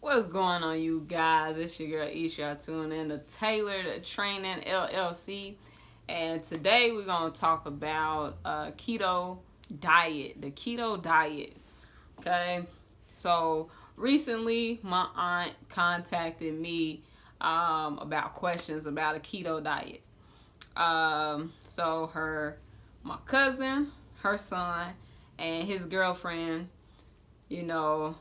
What's going on, you guys? It's your girl Isha. Tuning in to Taylor the Training LLC, and today we're gonna talk about keto diet, the keto diet. Okay, so recently my aunt contacted me about questions about a keto diet. So my cousin, her son, and his girlfriend, you know,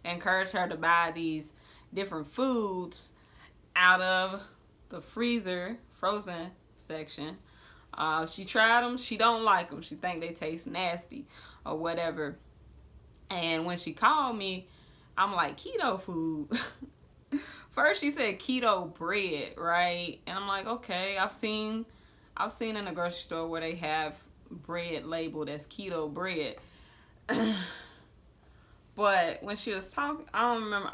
encourage her to buy these different foods out of the frozen section. She tried them. She don't like them. She think they taste nasty or whatever. And when she called me, I'm like, keto food? First she said keto bread, right? And I'm like, okay, I've seen in the grocery store where they have bread labeled as keto bread. But when she was talking, I don't remember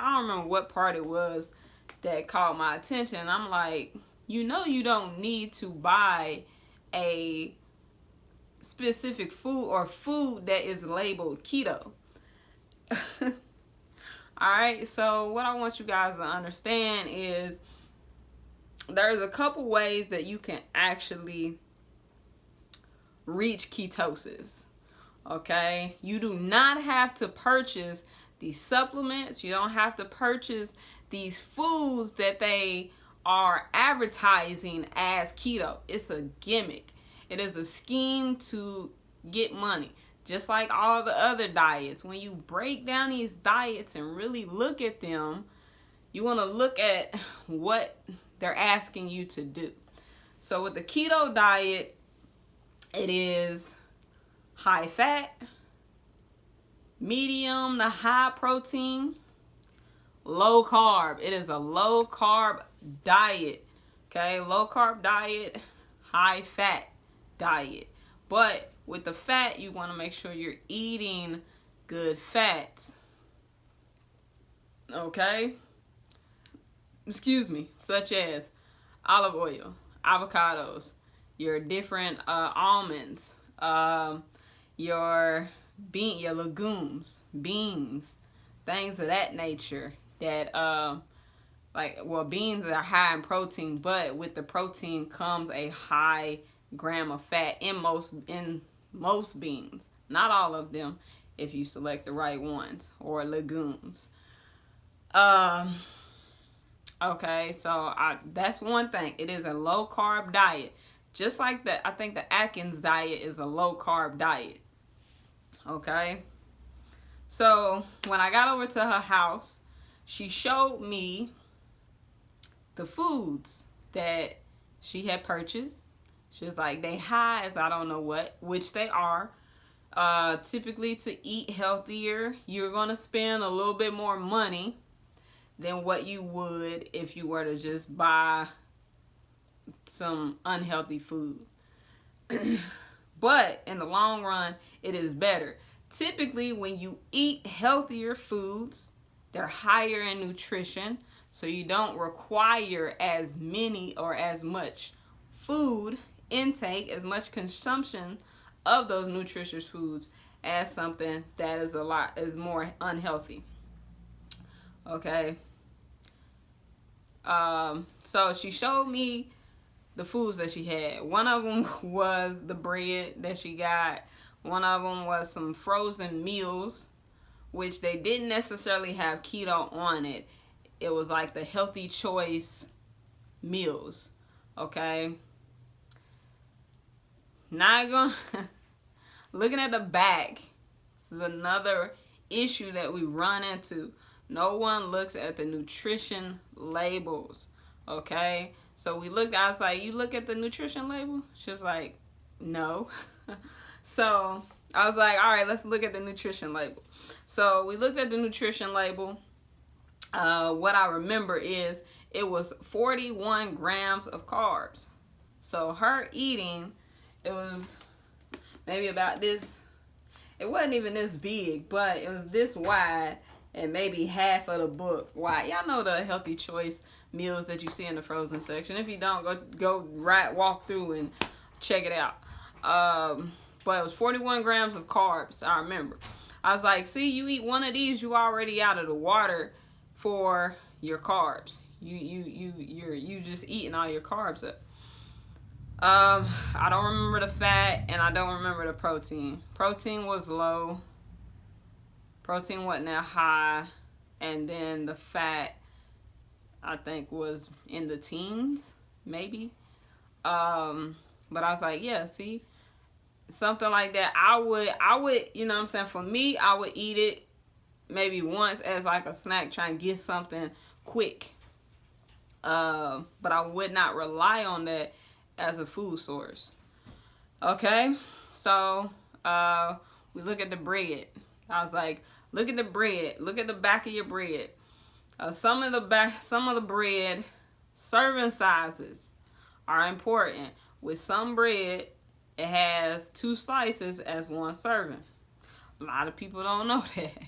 what part it was that caught my attention. I'm like, you don't need to buy a specific food or food that is labeled keto. Alright, so what I want you guys to understand is there's a couple ways that you can actually reach ketosis. Okay, you do not have to purchase these supplements. You don't have to purchase these foods that they are advertising as keto. It's a gimmick. It is a scheme to get money. Just like all the other diets. When you break down these diets and really look at them, you want to look at what they're asking you to do. So with the keto diet, it is high fat, medium to high protein, low carb. It is a low carb diet. Okay, low carb diet, high fat diet. But with the fat, you want to make sure you're eating good fats. Okay? Excuse me. Such as olive oil, avocados, your different almonds, your legumes, beans, things of that nature that beans are high in protein, but with the protein comes a high gram of fat in most beans. Not all of them, if you select the right ones, or legumes. Okay, so that's one thing. It is a low carb diet. Just like I think the Atkins diet is a low carb diet. Okay. So when I got over to her house, she showed me the foods that she had purchased. She was like, they high as I don't know what, which they are. Typically, to eat healthier, you're going to spend a little bit more money than what you would if you were to just buy some unhealthy food. But in the long run, it is better. Typically, when you eat healthier foods, they're higher in nutrition, so you don't require as many or as much food intake, as much consumption of those nutritious foods as something that is more unhealthy. Okay. So she showed me the foods that she had. One of them was the bread that she got. One of them was some frozen meals, which they didn't necessarily have keto on it. It was like the healthy choice meals. Okay. Not going looking at the back. This is another issue that we run into. No one looks at the nutrition labels. Okay. So I was like, you look at the nutrition label? She was like, no. So I was like, all right, let's look at the nutrition label. So we looked at the nutrition label. What I remember is it was 41 grams of carbs. So her eating, it was maybe about this. It wasn't even this big, but it was this wide and maybe half of the book wide. Y'all know the healthy choice meals that you see in the frozen section. If you don't, walk through and check it out. But it was 41 grams of carbs, I remember. I was like, see, you eat one of these, you already out of the water for your carbs. You just eating all your carbs up. I don't remember the fat and I don't remember the protein. Protein was low. Protein wasn't that high. And then the fat, I think, was in the teens, maybe. But I was like, yeah, see, something like that. I would, you know what I'm saying? For me, I would eat it maybe once as like a snack, trying to get something quick. But I would not rely on that as a food source. Okay, so we look at the bread. I was like, look at the bread. Look at the back of your bread. Some of the bread serving sizes are important. With some bread, it has 2 slices as 1 serving. A lot of people don't know that.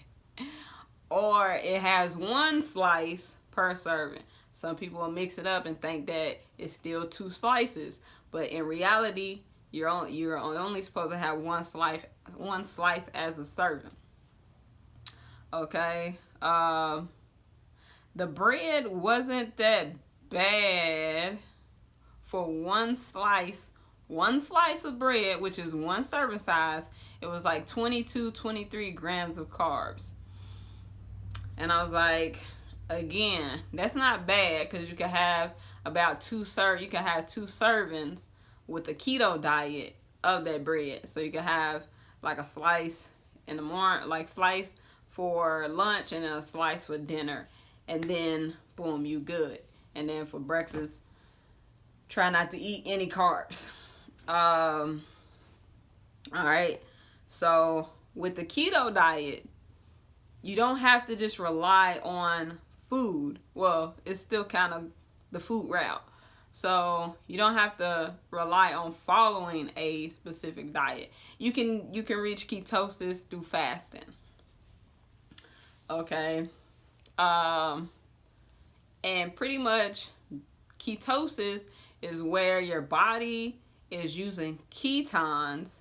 Or it has 1 slice per serving. Some people will mix it up and think that it's still 2 slices, but in reality, you're only supposed to have one slice as a serving. Okay. The bread wasn't that bad for 1 slice. 1 slice of bread, which is 1 serving size, it was like 23 grams of carbs. And I was like, again, that's not bad, because you can have about 2 servings with the keto diet of that bread. So you can have like a slice in the morning, like slice for lunch and then a slice for dinner, and then boom, you good. And then for breakfast, try not to eat any carbs. All right. So with the keto diet, you don't have to just rely on food. Well, it's still kind of the food route. So you don't have to rely on following a specific diet. You can reach ketosis through fasting. Okay. And pretty much ketosis is where your body is using ketones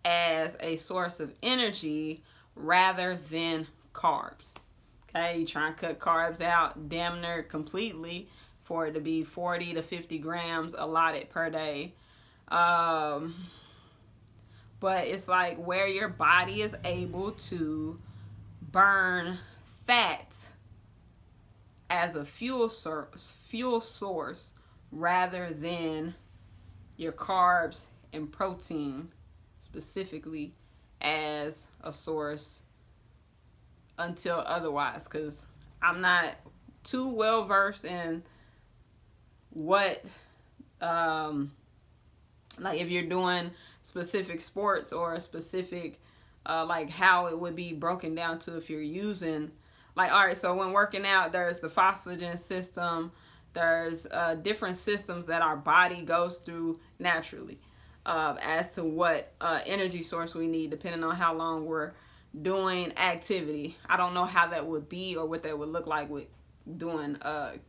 as a source of energy rather than carbs. Okay, you try and cut carbs out damn near completely for it to be 40 to 50 grams allotted per day. But it's like where your body is able to burn fat as a fuel source rather than your carbs and protein specifically as a source until otherwise, because I'm not too well versed in what like if you're doing specific sports or a specific like how it would be broken down to if you're using, like, all right, so when working out, there's the phosphagen system, there's different systems that our body goes through naturally as to what energy source we need depending on how long we're doing activity. I don't know how that would be or what that would look like with doing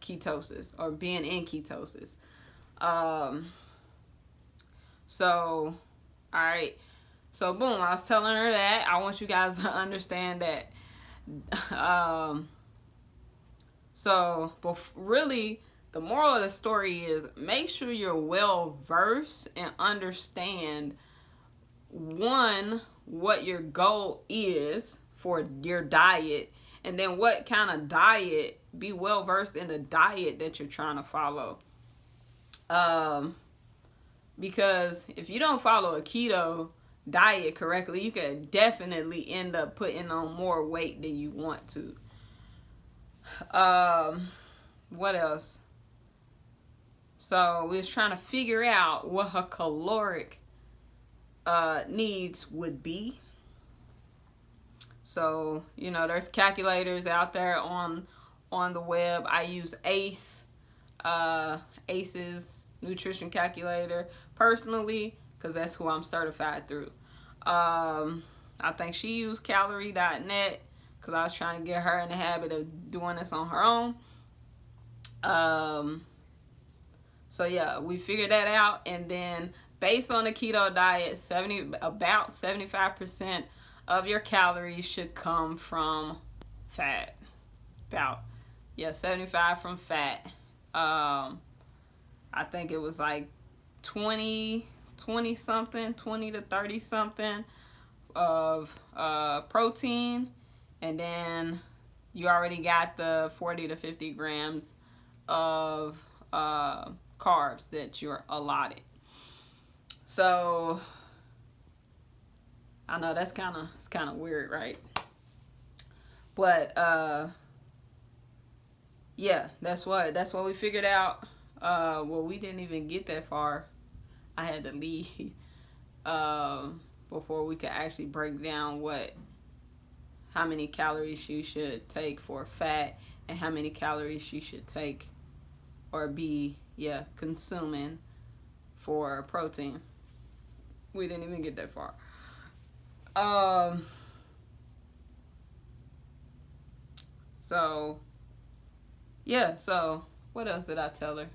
ketosis or being in ketosis. So, all right. So, boom, I was telling her that. I want you guys to understand that. But really, the moral of the story is make sure you're well versed and understand, one, what your goal is for your diet, and then what kind of diet, be well versed in the diet that you're trying to follow. Because if you don't follow a keto diet correctly, you could definitely end up putting on more weight than you want to. What else? So we was trying to figure out what her caloric needs would be. So, you know, there's calculators out there on the web. I use ACE's nutrition calculator personally because that's who I'm certified through. I think she used Calorie.net because I was trying to get her in the habit of doing this on her own. So yeah, we figured that out, and then based on the keto diet, about 75% of your calories should come from fat. About 75 from fat. I think it was like 20 something, 20 to 30 something of protein, and then you already got the 40 to 50 grams of carbs that you're allotted. So I know it's kind of weird, right? But yeah, that's what we figured out. Well, we didn't even get that far. I had to leave before we could actually break down how many calories you should take for fat and how many calories you should take or be consuming for protein. We didn't even get that far. So what else did I tell her?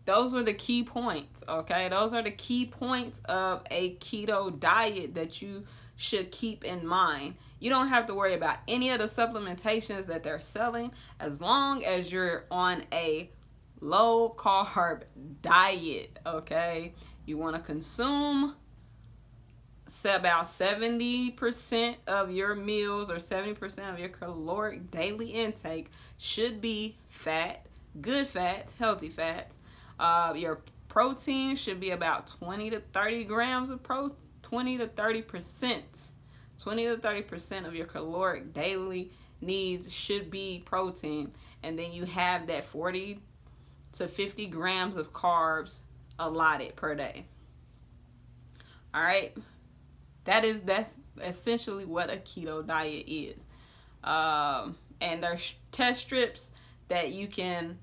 Those were the key points, okay? Those are the key points of a keto diet that you should keep in mind. You don't have to worry about any of the supplementations that they're selling as long as you're on a low carb diet, okay? You want to consume about 70% of your meals or 70% of your caloric daily intake should be fat, good fats, healthy fats. Your protein should be about 20 to 30 grams of 20 to 30% of your caloric daily needs should be protein. And then you have that 40 to 50 grams of carbs allotted per day. All right. That's essentially what a keto diet is. And there's test strips that you can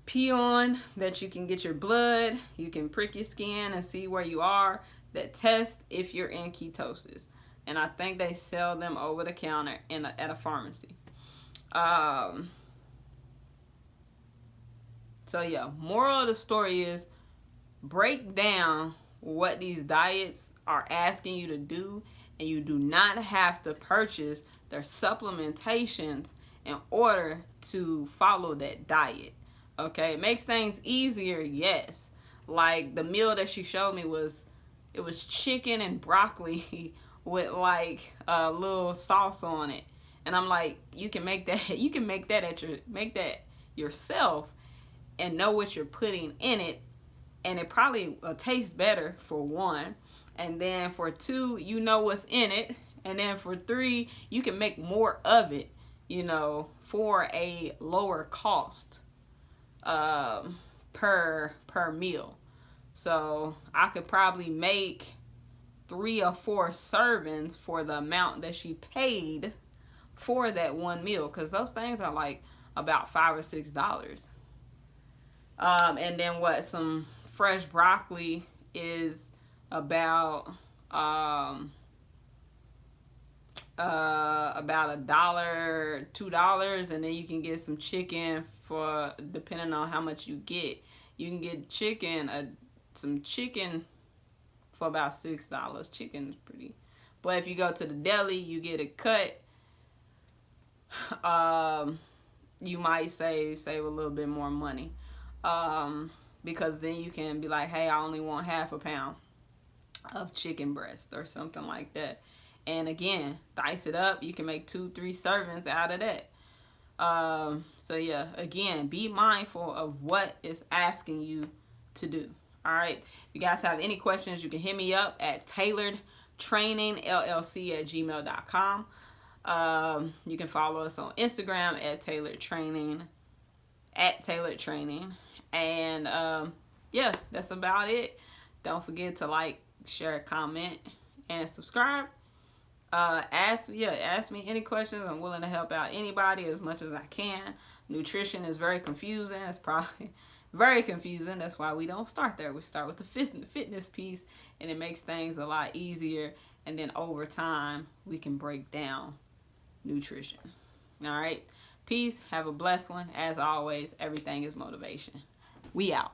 pee on, that you can get your blood, you can prick your skin and see where you are, that test if you're in ketosis. And I think they sell them over the counter at a pharmacy. So yeah, moral of the story is break down what these diets are asking you to do, and you do not have to purchase their supplementations in order to follow that diet. Okay, it makes things easier, yes. Like the meal that she showed me it was chicken and broccoli with like a little sauce on it. And I'm like, you can make that yourself and know what you're putting in it, and it probably will taste better for one. And then for two, you know what's in it. And then for three, you can make more of it, for a lower cost per meal. So I could probably make 3 or 4 servings for the amount that she paid for that one meal, because those things are like about $5 or $6. And then some fresh broccoli is about $1, $2, and then you can get some chicken for, depending on how much you get. You can get some chicken for about $6. Chicken is pretty, but if you go to the deli, you get it cut. You might save a little bit more money, because then you can be like, hey, I only want half a pound of chicken breast or something like that. And again, dice it up. You can make 2-3 servings out of that. So yeah, again, be mindful of what it's asking you to do. All right. If you guys have any questions, you can hit me up at tailoredtrainingllc@gmail.com. You can follow us on Instagram at tailored training. And yeah, that's about it. Don't forget to like, share, comment, and subscribe. Ask me any questions. I'm willing to help out anybody as much as I can. Nutrition is very confusing. It's probably very confusing. That's why we don't start there. We start with the fitness piece, and it makes things a lot easier. And then over time, we can break down nutrition. All right. Peace. Have a blessed one. As always, everything is motivation. We out.